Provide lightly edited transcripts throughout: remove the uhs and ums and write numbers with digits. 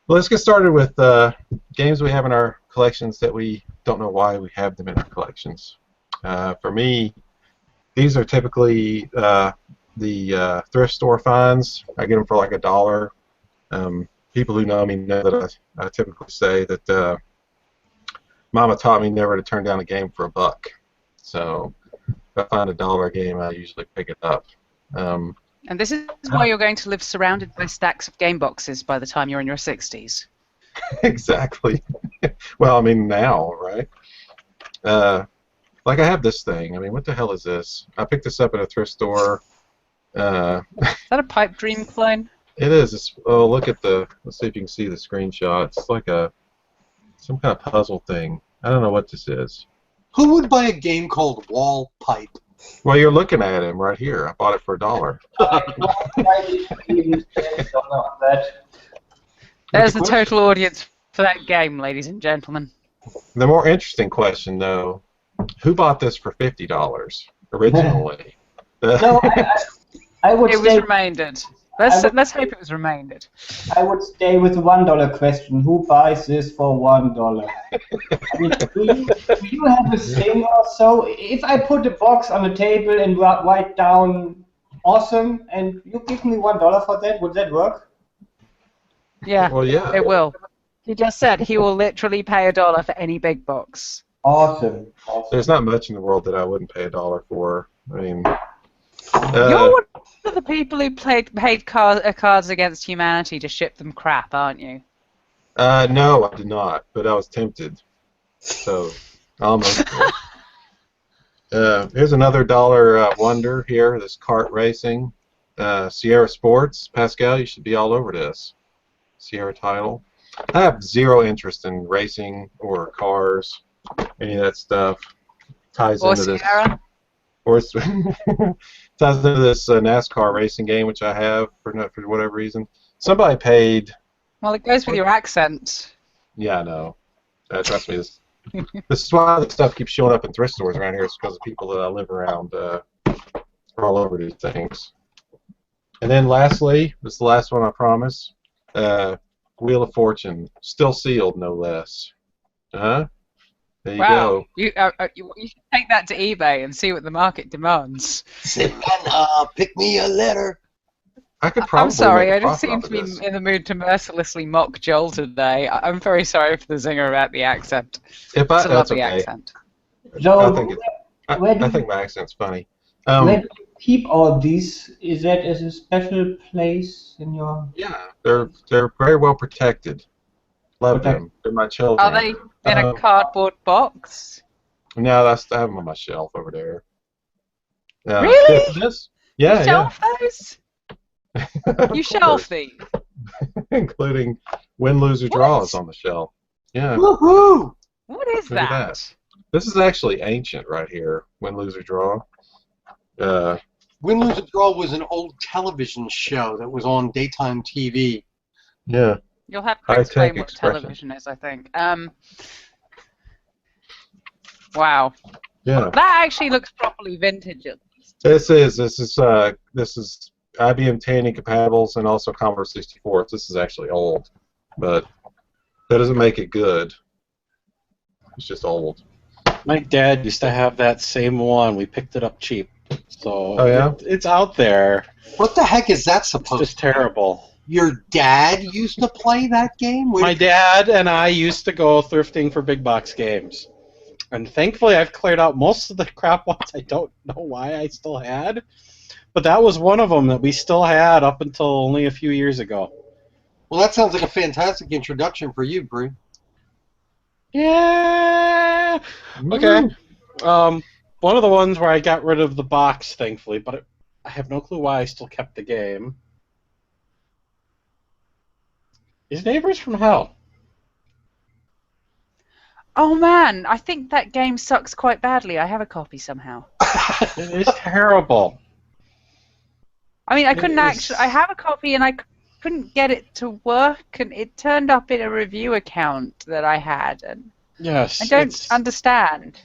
Well, let's get started with games we have in our collections that we don't know why we have them in our collections. For me, these are typically the thrift store finds. I get them for like $1. People who know me know that I typically say that Mama taught me never to turn down a game for $1. So if I find $1 game, I usually pick it up. And this is why you're going to live surrounded by stacks of game boxes by the time you're in your 60s. Exactly. Well, I mean, now, right? Like I have this thing. I mean, what the hell is this? I picked this up at a thrift store. Is that a pipe dream clone? It is. Oh, look at the. Let's see if you can see the screenshot. It's like some kind of puzzle thing. I don't know what this is. Who would buy a game called Wall Pipe? Well, you're looking at him right here. I bought it for $1. There's the total audience for that game, ladies and gentlemen. The more interesting question, though, who bought this for $50 originally? No, I would It was remaindered. Let's hope it was remaindered. I would stay with the $1 question. Who buys this for $1? I mean, do you have a thing or so? If I put a box on the table and write down "awesome" and you give me $1 for that, would that work? Yeah, Well, yeah. it will. He just said he will literally pay $1 for any big box. Awesome. There's not much in the world that I wouldn't pay $1 for. I mean, You're one of the people who paid Cards Against Humanity to ship them crap, aren't you? no, I did not, but I was tempted. So, almost. Here's another $1 wonder here. This kart racing, Sierra Sports. Pascal, you should be all over this. Sierra title. I have zero interest in racing or cars, any of that stuff. Ties Or into Sierra? this. Ties into this NASCAR racing game, which I have for whatever reason. Somebody paid. Well, it goes with your accent. Yeah, I know. Trust me, this is why the stuff keeps showing up in thrift stores around here. It's because the people that I live around are all over these things. And then lastly, this is the last one I promise. Wheel of Fortune, still sealed, no less. There you go. You should take that to eBay and see what the market demands. Pick me a letter. I could probably. I'm sorry, make I a just profit seem off to of be this. in the mood to mercilessly mock Joel today. I'm very sorry for the zinger about the accent. If It's a that's lovely okay. accent. So, I think my accent's funny. where do you keep all these? Is that as a special place in your... Yeah, they're very well protected. Love them. They're my children. Are they in a cardboard box? No, I have them on my shelf over there. Really? This? Yeah, You shelf those? Of You shelf course. these? Including win, lose, or draw is on the shelf. Yeah. Woohoo! What is Look at that? This is actually ancient right here. Win, lose, or draw. Win, Lose, or Draw was an old television show that was on daytime TV. Yeah. You'll have to High-tech explain what expression. television is, I think. Wow. Yeah. That actually looks properly vintage at least. This is IBM 10 incompatibles and also Commodore 64. This is actually old, but that doesn't make it good. It's just old. My dad used to have that same one. We picked it up cheap. So Oh, yeah? it's out there. What the heck is that It's supposed just to be? terrible. Your dad used to play that game? My dad and I used to go thrifting for big box games. And thankfully I've cleared out most of the crap ones I don't know why I still had. But that was one of them that we still had up until only a few years ago. Well, that sounds like a fantastic introduction for you, Bree. Yeah. Okay. One of the ones where I got rid of the box, thankfully, but I have no clue why I still kept the game. Is Neighbors from Hell? Oh man, I think that game sucks quite badly. I have a copy somehow. It is terrible. I mean, I couldn't is- actually. I have a copy and I couldn't get it to work, and it turned up in a review account that I had, and Yes. I don't it's understand.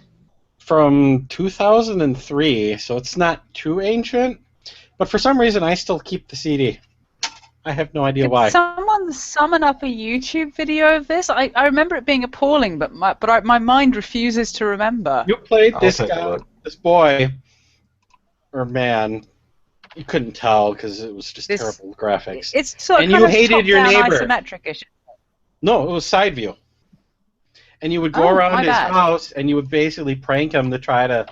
from 2003, so it's not too ancient. But for some reason, I still keep the CD. I have no idea Did why. someone anyone summon up a YouTube video of this? I remember it being appalling, but my mind refuses to remember. You played I'll this take a guy, look. this boy, or man. You couldn't tell because it was just terrible graphics. It's sort of And kind you of hated your top-down neighbor. isometric-ish. No, it was side view. And you would go Oh, around my his bad. house, and you would basically prank him to try to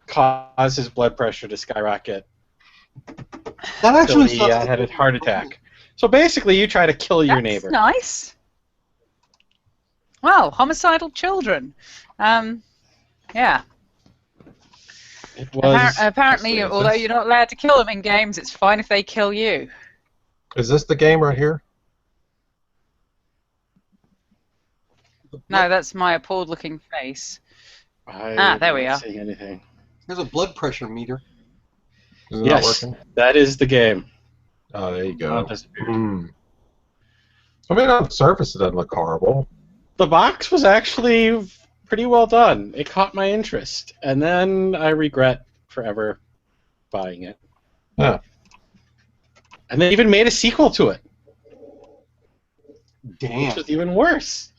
cause his blood pressure to skyrocket That until actually he sounds had a heart attack. So basically, you try to kill your neighbor. That's nice. Wow, homicidal children. Yeah. It was Apparently, although you're not allowed to kill them in games, it's fine if they kill you. Is this the game right here? No, that's my appalled-looking face. There we I'm not are. seeing anything. There's a blood pressure meter. Is it Yes, not working? that is the game. Oh, there you Oh, go. it disappeared. I mean, on the surface, it doesn't look horrible. The box was actually pretty well done. It caught my interest, and then I regret forever buying it. Yeah. And they even made a sequel to it, Damn. which was even worse.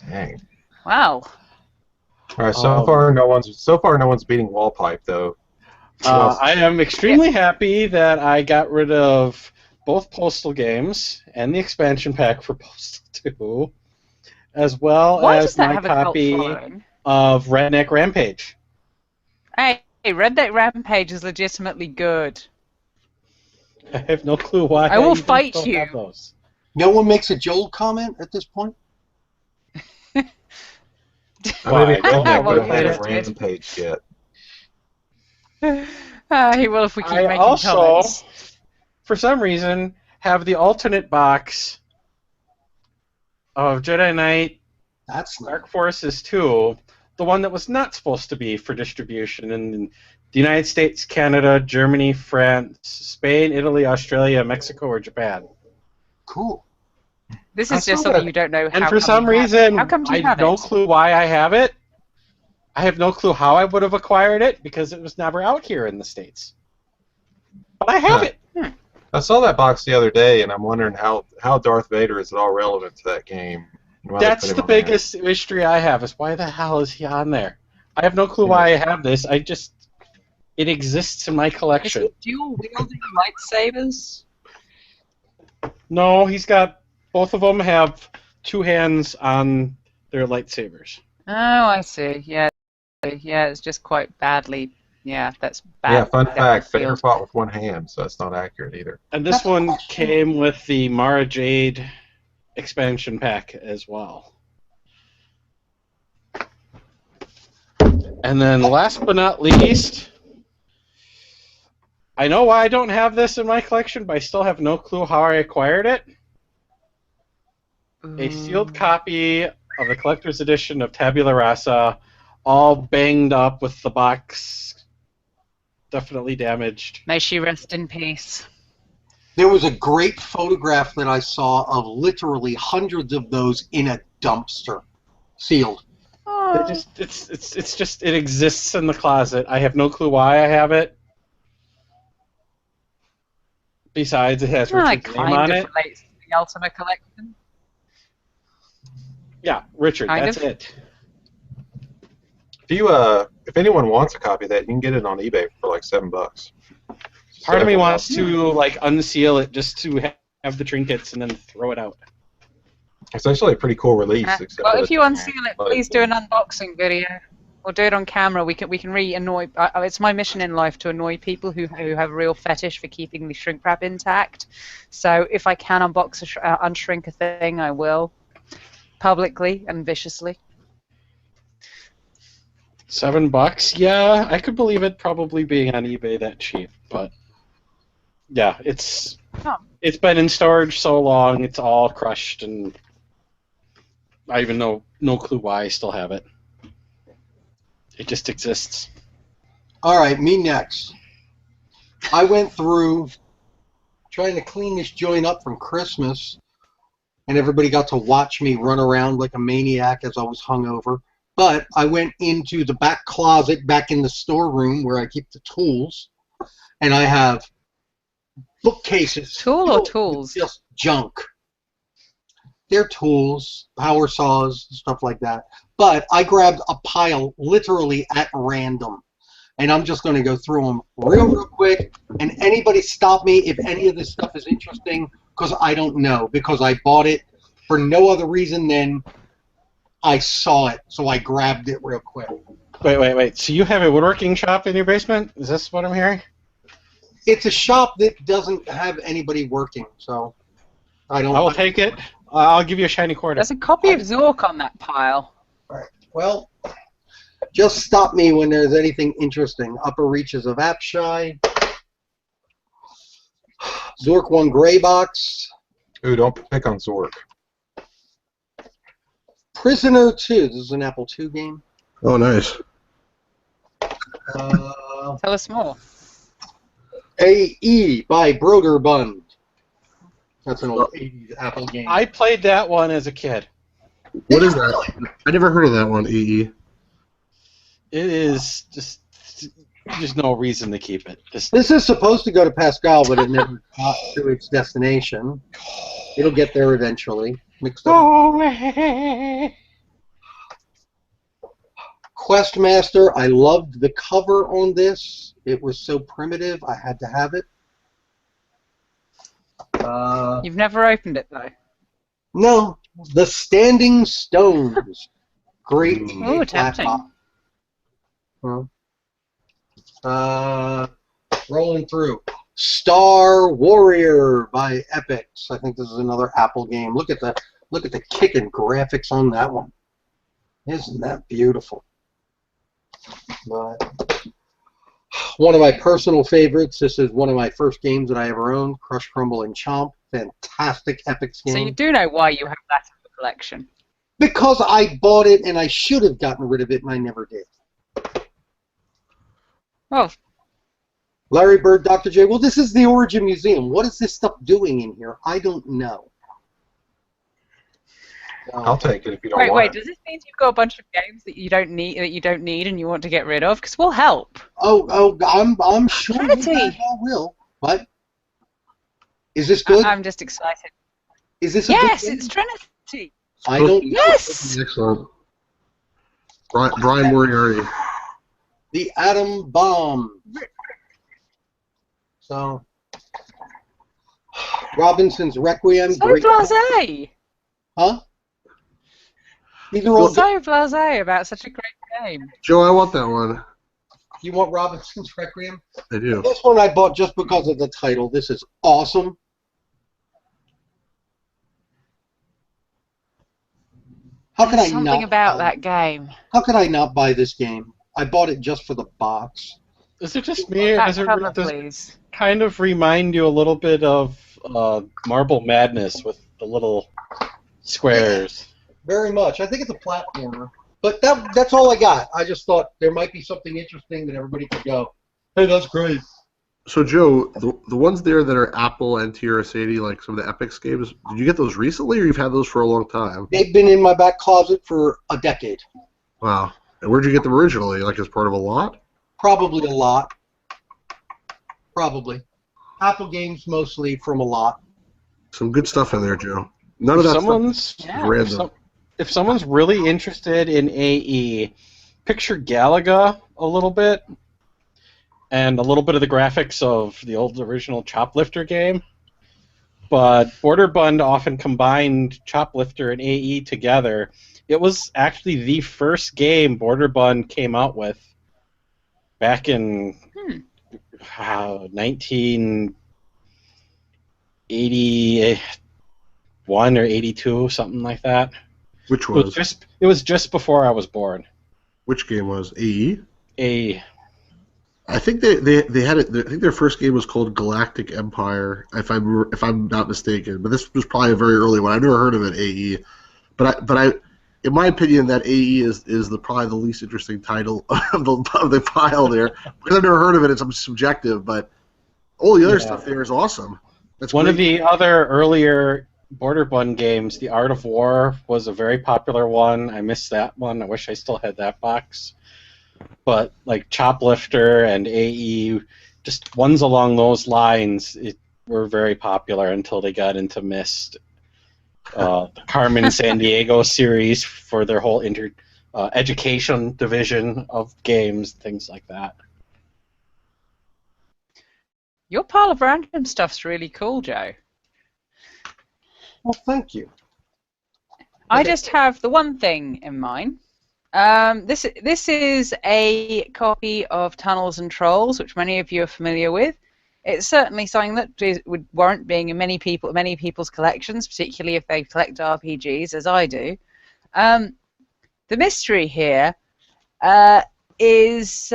Dang. Wow. All right. So far, no one's beating Wallpipe though. I am extremely happy that I got rid of both Postal games and the expansion pack for Postal 2, as well Why as does that my have a cult copy following? of Redneck Rampage. Hey, Redneck Rampage is legitimately good. I have no clue why I will even fight still you. have those. No one makes a Joel comment at this point? I maybe Why? Redneck, but I Well, haven't it's- Rampage yet. He will if we keep I making also, comments. for some reason, have the alternate box of Jedi Knight That's not. Dark Forces 2, the one that was not supposed to be for distribution in the United States, Canada, Germany, France, Spain, Italy, Australia, Mexico, or Japan. Cool. This I is just saw something that. you don't know. And how for come some you have it. reason, How come I you have have no it? clue why I have it. I have no clue how I would have acquired it because it was never out here in the States. But I have Huh. it. I saw that box the other day, and I'm wondering how Darth Vader is at all relevant to that game. and why they That's put him the on there. biggest mystery I have is why the hell is he on there? I have no clue why I have this. It exists in my Is collection. he dual wielding lightsabers? No, both of them have two hands on their lightsabers. Oh, I see. Yeah, it's just quite badly. Yeah, that's bad. Yeah, fun depth fact, of Vader field. fought with one hand, so that's not accurate either. And this one came with the Mara Jade expansion pack as well. And then last but not least, I know why I don't have this in my collection, but I still have no clue how I acquired it. A sealed copy of the collector's edition of Tabula Rasa, all banged up with the box definitely damaged. May she rest in peace. There was a great photograph that I saw of literally hundreds of those in a dumpster, sealed. Oh, It exists in the closet. I have no clue why I have it. Besides, it has that Richard's name kind on of it. relates to the Ultimate Collection. Yeah, Richard. Kind That's of. it. If anyone wants a copy of that, you can get it on eBay for like $7. Part of me $7. wants to unseal it just to have the trinkets and then throw it out. It's actually a pretty cool release. except Well, for if the- you unseal it, please do an unboxing video. Or do it on camera. We can really annoy. It's my mission in life to annoy people who have a real fetish for keeping the shrink wrap intact. So if I can unshrink a thing, I will, publicly and viciously. $7? Yeah, I could believe it probably being on eBay that cheap, but yeah, it's been in storage so long, it's all crushed, and I even no clue why I still have it. It just exists. All right, me next. I went through trying to clean this joint up from Christmas, and everybody got to watch me run around like a maniac as I was hungover. But I went into the back closet, back in the storeroom where I keep the tools, and I have bookcases. Tool or filled with tools? Just junk. They're tools, power saws, stuff like that. But I grabbed a pile literally at random. And I'm just going to go through them real quick. And anybody stop me if any of this stuff is interesting, because I don't know. Because I bought it for no other reason than I saw it, so I grabbed it real quick. Wait. So you have a woodworking shop in your basement? Is this what I'm hearing? It's a shop that doesn't have anybody working, so I don't. I will take it. I'll give you a shiny quarter. There's a copy of Zork on that pile. Right. Well, just stop me when there's anything interesting. Upper Reaches of Apshai. Zork 1 Gray Box. Ooh, don't pick on Zork. Prisoner 2. This is an Apple II game. Oh, nice. Tell us more. AE by Broderbund. That's an old 80s Apple game. I played that one as a kid. What is that? I never heard of that one, EE. It is just... There's no reason to keep it. Just, This is supposed to go to Pascal, but it never got to its destination. It'll get there eventually. Mixed up. Questmaster, I loved the cover on this. It was so primitive, I had to have it. You've never opened it, though. No, The Standing Stones. Great. Ooh, tempting. Rolling through. Star Warrior by Epix. I think this is another Apple game. Look at the kicking graphics on that one. Isn't that beautiful? But one of my personal favorites. This is one of my first games that I ever owned. Crush, Crumble, and Chomp. Fantastic Epix game. So you do know why you have that in the collection. Because I bought it and I should have gotten rid of it and I never did. Well, Larry Bird, Dr. J. Well, this is the Origin Museum. What is this stuff doing in here? I don't know. I'll take it if you don't want wait. it. Does this mean you've got a bunch of games that you don't need and you want to get rid of? Because we'll help. Oh, I'm sure you Trinity. guys all will. What? Is this good? I'm just excited. Is this a Yes, good game? it's Trinity. I don't know. Yes. Excellent. Brian Moriarty. The Atom Bomb. So, Robinson's Requiem. So great. blasé. Huh? These are all good. So blasé about such a great game. Joe, I want that one. You want Robinson's Requiem? I do. This one I bought just because of the title. This is awesome. How could I Something not about buy that game. How could I not buy this game? I bought it just for the box. is it just me, or Back does it cover, does please. kind of remind you a little bit of Marble Madness with the little squares? Very much. I think it's a platformer. But that's all I got. I just thought there might be something interesting that everybody could go, hey, that's great. So, Joe, the ones there that are Apple and TRS-80, like some of the Epix games, did you get those recently, or you've had those for a long time? They've been in my back closet for a decade. Wow. And where'd you get them originally? Like as part of a lot? Probably a lot. Probably. Apple games mostly from a lot. Some good stuff in there, Joe. None of If that someone's stuff Yeah. is random. if someone's really interested in AE, picture Galaga a little bit, and a little bit of the graphics of the old original Choplifter game. But Borderbund often combined Choplifter and AE together. It was actually the first game Borderbund came out with back in 1981 or 82, something like that. Which It was just before I was born. Which game was AE? A I think they had it. I think their first game was called Galactic Empire, if I'm not mistaken. But this was probably a very early one. I've never heard of it, AE. But I in my opinion, that AE is probably the least interesting title of the pile there, because I've never heard of it. It's subjective, but all the other stuff there is awesome. That's one great. of the other earlier Borderbund games, The Art of War, was a very popular one. I missed that one. I wish I still had that box. But like Choplifter and AE, just ones along those lines, were very popular until they got into Myst. The Carmen Sandiego series for their whole education division of games, things like that. Your pile of random stuff's really cool, Joe. Well, thank you. I just have the one thing in mind. This is a copy of Tunnels and Trolls, which many of you are familiar with. It's certainly something that would warrant being in many people's collections, particularly if they collect RPGs, as I do. The mystery here is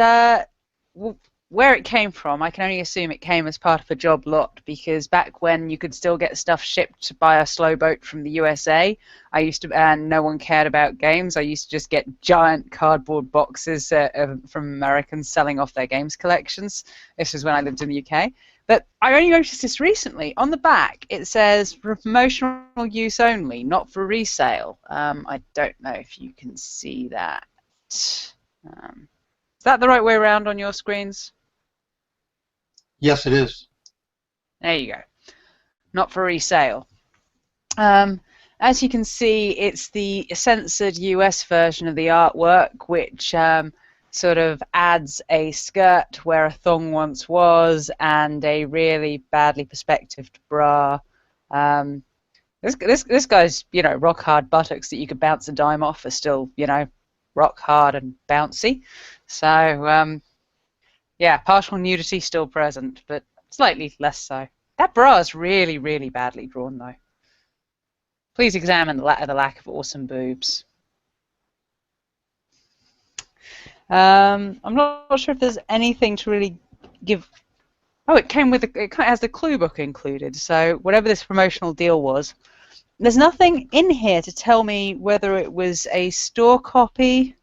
where it came from. I can only assume it came as part of a job lot, because back when you could still get stuff shipped by a slow boat from the USA, and no one cared about games. I used to just get giant cardboard boxes from Americans selling off their games collections. This was when I lived in the UK. But I only noticed this recently. On the back, it says for promotional use only, not for resale. I don't know if you can see that. Is that the right way around on your screens? Yes, it is. There you go. Not for resale. As you can see, it's the censored US version of the artwork, which sort of adds a skirt where a thong once was and a really badly perspectived bra. This guy's, rock hard buttocks that you could bounce a dime off are still, rock hard and bouncy. So, yeah, partial nudity still present, but slightly less so. That bra is really, really badly drawn, though. Please examine the lack of awesome boobs. I'm not sure if there's anything to really give. Oh, it has the clue book included. So whatever this promotional deal was, there's nothing in here to tell me whether it was a store copy.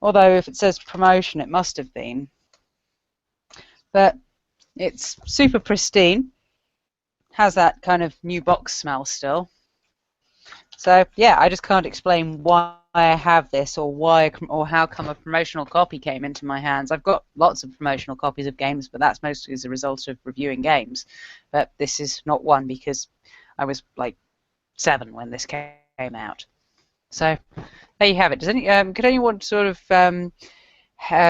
Although if it says promotion, it must have been. But it's super pristine. Has that kind of new box smell still. So yeah, I just can't explain why I have this or how come a promotional copy came into my hands. I've got lots of promotional copies of games, but that's mostly as a result of reviewing games. But this is not one because I was like 7 when this came out. So there you have it. Could anyone sort of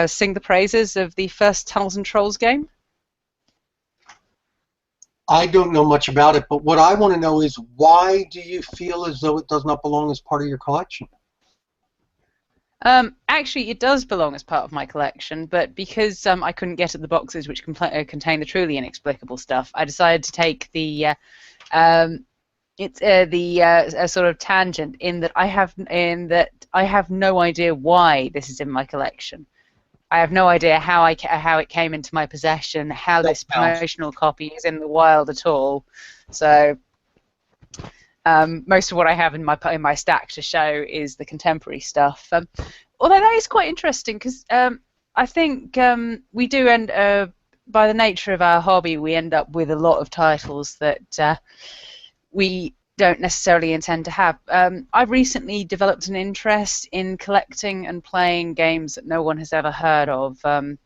sing the praises of the first Tunnels and Trolls game? I don't know much about it, but what I want to know is why do you feel as though it does not belong as part of your collection? Actually, it does belong as part of my collection, but because I couldn't get at the boxes which contain the truly inexplicable stuff, I decided to take the a sort of tangent in that I have no idea why this is in my collection. I have no idea how it came into my possession, how this promotional copy is in the wild at all. So most of what I have in my stack to show is the contemporary stuff. Although that is quite interesting because I think we do end, by the nature of our hobby, we end up with a lot of titles that we don't necessarily intend to have. I've recently developed an interest in collecting and playing games that no one has ever heard of.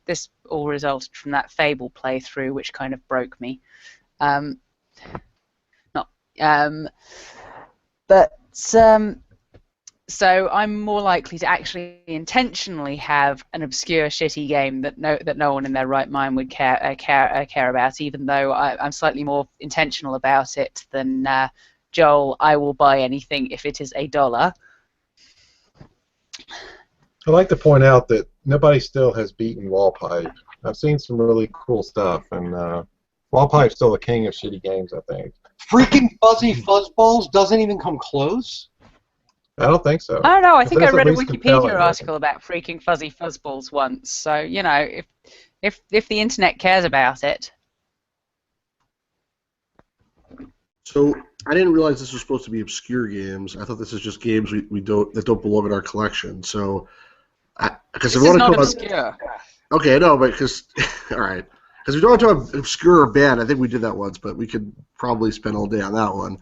This all resulted from that Fable playthrough, which kind of broke me. So I'm more likely to actually intentionally have an obscure, shitty game that no one in their right mind would care about, even though I'm slightly more intentional about it than Joel. I will buy anything if it is $1. I'd like to point out that nobody still has beaten Wallpipe. I've seen some really cool stuff, and Wallpipe's still the king of shitty games, I think. Freaking Fuzzy Fuzzballs doesn't even come close? I don't think so. I don't know. I think I read a at least Wikipedia compelling, article about freaking Fuzzy Fuzzballs once. So if the internet cares about it. So I didn't realize this was supposed to be obscure games. I thought this is just games that don't belong in our collection. So, because This is not obscure. Okay, no, but because all right, because we don't want to obscure or ban. I think we did that once, but we could probably spend all day on that one.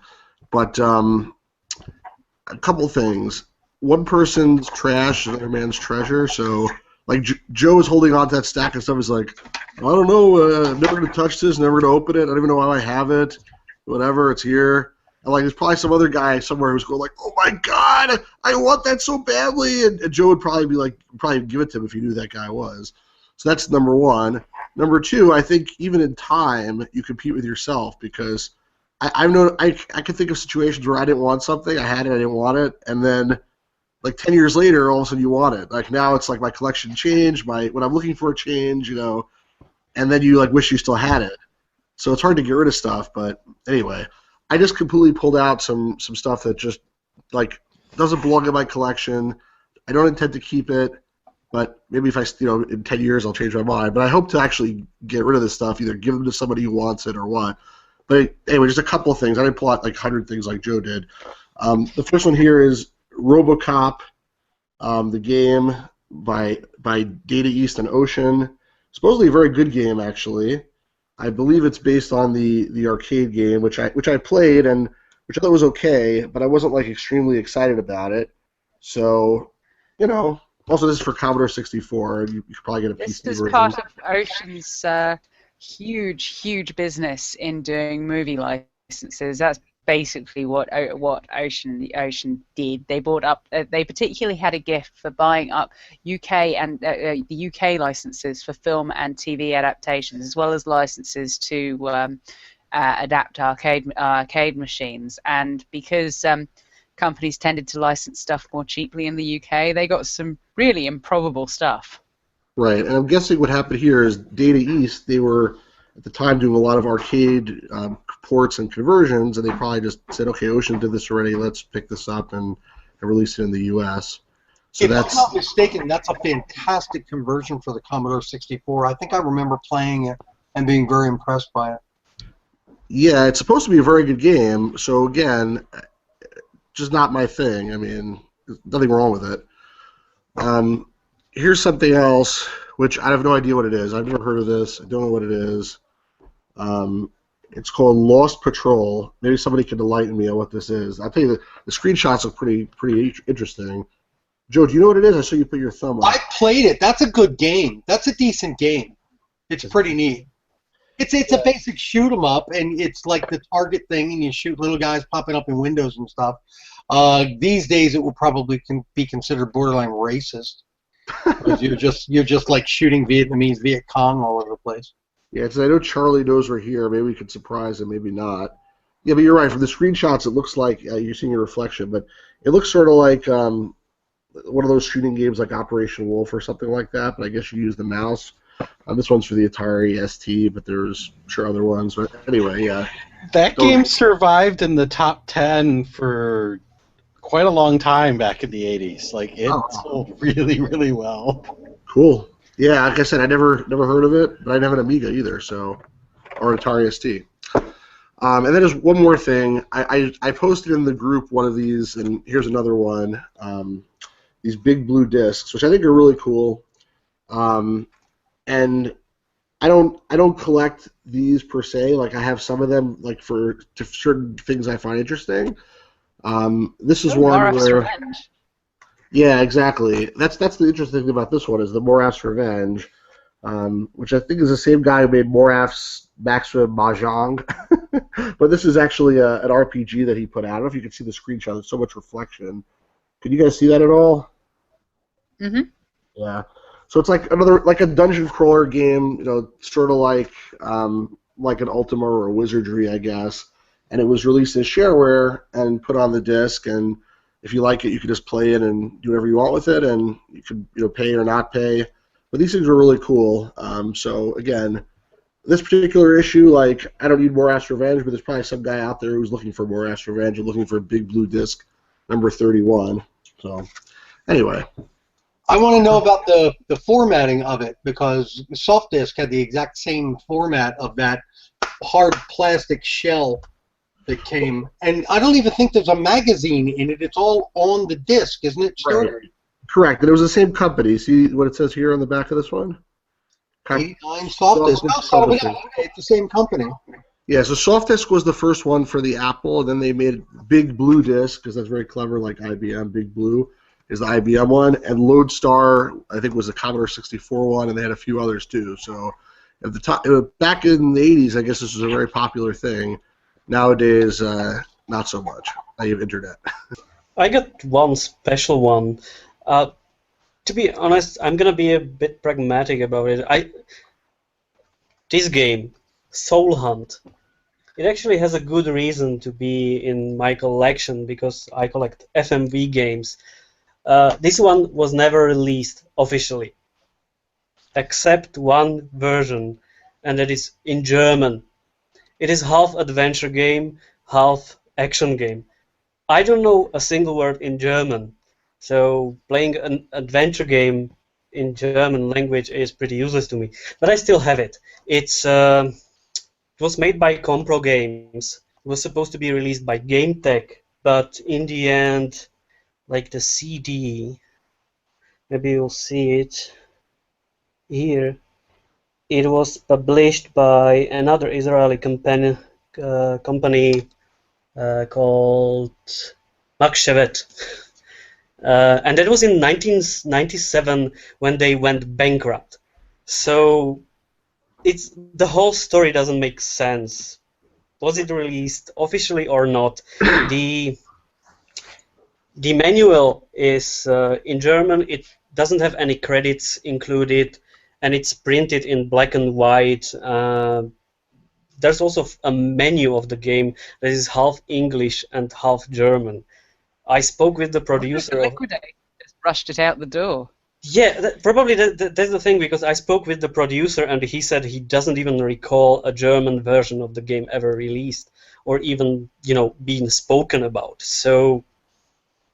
But a couple things. One person's trash is another man's treasure. So, like Joe was holding on to that stack of stuff. He's like, I don't know, never gonna touch this, never gonna open it. I don't even know why I have it. Whatever, it's here. And like, there's probably some other guy somewhere who's going like, oh my god, I want that so badly. And Joe would probably be like, probably give it to him if he knew who that guy was. So that's number one. Number two, I think even in time, you compete with yourself because I can think of situations where I didn't want something, I had it, I didn't want it, and then like 10 years later, all of a sudden you want it. Like now it's like my collection changed, when I'm looking for a change, and then you like wish you still had it. So it's hard to get rid of stuff, but anyway, I just completely pulled out some stuff that just like doesn't belong in my collection. I don't intend to keep it, but maybe if in 10 years I'll change my mind. But I hope to actually get rid of this stuff, either give them to somebody who wants it or what. But anyway, just a couple of things. I didn't pull out like 100 things like Joe did. The first one here is RoboCop, the game by Data East and Ocean. Supposedly a very good game, actually. I believe it's based on the arcade game, which I played and which I thought was okay, but I wasn't like extremely excited about it. So, also this is for Commodore 64. You could probably get a PC version. This is part of Ocean's huge business in doing movie licenses. That's basically what Ocean did. They bought up. They particularly had a gift for buying up UK and the UK licenses for film and TV adaptations, as well as licenses to adapt arcade machines. And because companies tended to license stuff more cheaply in the UK, they got some really improbable stuff. Right, and I'm guessing what happened here is Data East, they were at the time doing a lot of arcade ports and conversions, and they probably just said, okay, Ocean did this already, let's pick this up and release it in the US. So if I'm not mistaken, that's a fantastic conversion for the Commodore 64. I think I remember playing it and being very impressed by it. Yeah, it's supposed to be a very good game, so again, just not my thing. I mean, there's nothing wrong with it. Here's something else, which I have no idea what it is. I've never heard of this. I don't know what it is. It's called Lost Patrol. Maybe somebody can enlighten me on what this is. I'll tell you, the screenshots look pretty interesting. Joe, do you know what it is? I saw you put your thumb up. I played it. That's a good game. That's a decent game. It's pretty neat. It's a basic shoot 'em up, and it's like the target thing, and you shoot little guys popping up in windows and stuff. These days, it will probably be considered borderline racist. You're just like shooting Vietnamese Viet Cong all over the place. Yeah, because I know Charlie knows we're here. Maybe we could surprise him, maybe not. Yeah, but you're right. From the screenshots, it looks like you're seeing your reflection, but it looks sort of like one of those shooting games like Operation Wolf or something like that, but I guess you use the mouse. This one's for the Atari ST, but there's sure other ones. But anyway, yeah. That game survived in the top 10 for quite a long time back in the 80s. Like, it sold really, really well. Cool. Yeah, like I said, I never heard of it, but I didn't have an Amiga either, or Atari ST. And then there's one more thing. I posted in the group one of these, and here's another one. These big blue discs, which I think are really cool. And I don't collect these per se. Like, I have some of them like for certain things I find interesting. This is one where. Revenge. Yeah, exactly. That's the interesting thing about this one is the Moraf's Revenge, which I think is the same guy who made Moraf's Maximum Mahjong. But this is actually an RPG that he put out. I don't know if you can see the screenshot. There's so much reflection. Can you guys see that at all? Mm-hmm. Yeah. So it's like a dungeon crawler game, sort of like an Ultima or a Wizardry, I guess. And it was released as shareware and put on the disc, and if you like it, you can just play it and do whatever you want with it, and you can pay or not pay. But these things are really cool. So again, this particular issue, like, I don't need Moraf's Revenge, but there's probably some guy out there who's looking for Moraf's Revenge and looking for a big blue disc, number 31. So anyway. I want to know about the formatting of it, because Softdisk had the exact same format of that hard plastic shell that came, and I don't even think there's a magazine in it. It's all on the disc, isn't it, Stuart? Right. Correct, and it was the same company. See what it says here on the back of this one? 89 Softdisk. Oh, yeah, it's the same company. Yeah, so Softdisk was the first one for the Apple, and then they made Big Blue Disc, because that's very clever, like IBM, Big Blue. is the IBM one, and Lodestar I think was the Commodore 64 one, and they had a few others too. So at the top, back in the 80s, I guess this was a very popular thing. Nowadays, not so much. I have internet. I got one special one. To be honest, I'm gonna be a bit pragmatic about it. This game, Soul Hunt, it actually has a good reason to be in my collection because I collect FMV games. This one was never released officially, except one version, and that is in German. It is half adventure game, half action game. I don't know a single word in German, so playing an adventure game in German language is pretty useless to me. But I still have it. It was made by Compro Games. It was supposed to be released by GameTech, but in the end, like the CD, maybe you'll see it here. It was published by another Israeli company called Makshevet. And that was in 1997 when they went bankrupt. So the whole story doesn't make sense. Was it released officially or not? The manual is in German. It doesn't have any credits included, and it's printed in black and white. There's also a menu of the game that is half English and half German. I spoke with the producer. Liquidate just rushed it out the door. Yeah, probably that's the thing, because I spoke with the producer and he said he doesn't even recall a German version of the game ever released or even, being spoken about. So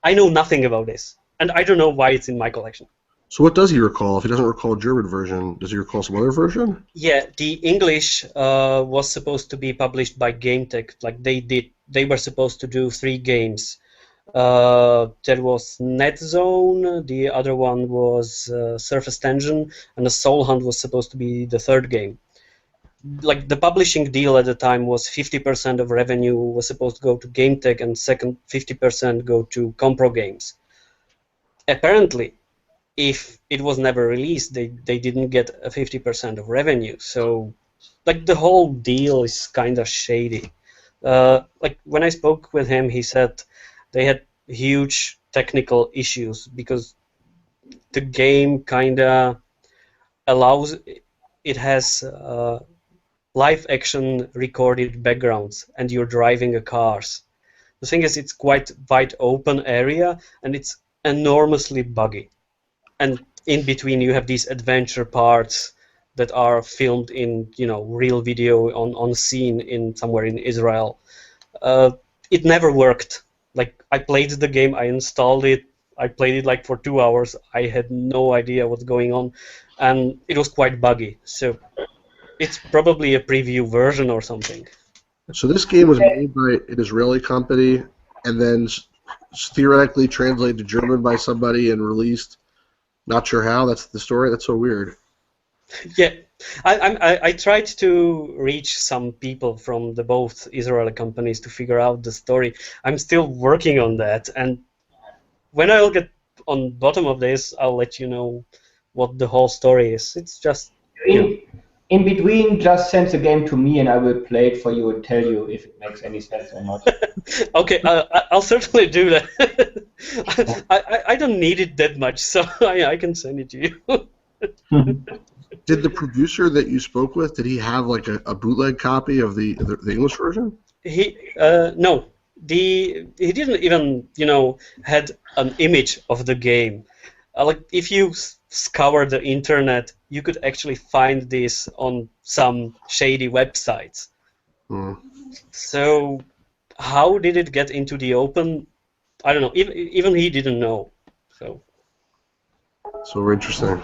I know nothing about this, and I don't know why it's in my collection. So what does he recall? If he doesn't recall a German version, does he recall some other version? Yeah, the English was supposed to be published by GameTech. Like they were supposed to do 3 games. There was NetZone, the other one was Surface Tension, and the Soul Hunt was supposed to be the 3rd game. Like, the publishing deal at the time was 50% of revenue was supposed to go to GameTech and second 50% go to Compro Games. Apparently, if it was never released, they didn't get a 50% of revenue. So, like, the whole deal is kind of shady. Like, when I spoke with him, he said they had huge technical issues because the game kind of allows, it has live action recorded backgrounds and you're driving cars. The thing is, it's quite wide open area and it's enormously buggy. And in between you have these adventure parts that are filmed in, real video on scene in somewhere in Israel. It never worked. Like, I played the game, I installed it, I played it like for 2 hours, I had no idea what's going on, and it was quite buggy. So it's probably a preview version or something. So this game was made by an Israeli company and then theoretically translated to German by somebody and released. Not sure how. That's the story. That's so weird. Yeah, I tried to reach some people from the both Israeli companies to figure out the story. I'm still working on that, and when I'll get on bottom of this, I'll let you know what the whole story is. It's just in between, just send the game to me and I will play it for you and tell you if it makes any sense or not. Okay, I'll certainly do that. I don't need it that much, so I can send it to you. Did the producer that you spoke with, did he have like a bootleg copy of the English version? No. He didn't even, had an image of the game. Like, if you scour the internet, you could actually find this on some shady websites. So, how did it get into the open? I don't know. Even he didn't know. So interesting.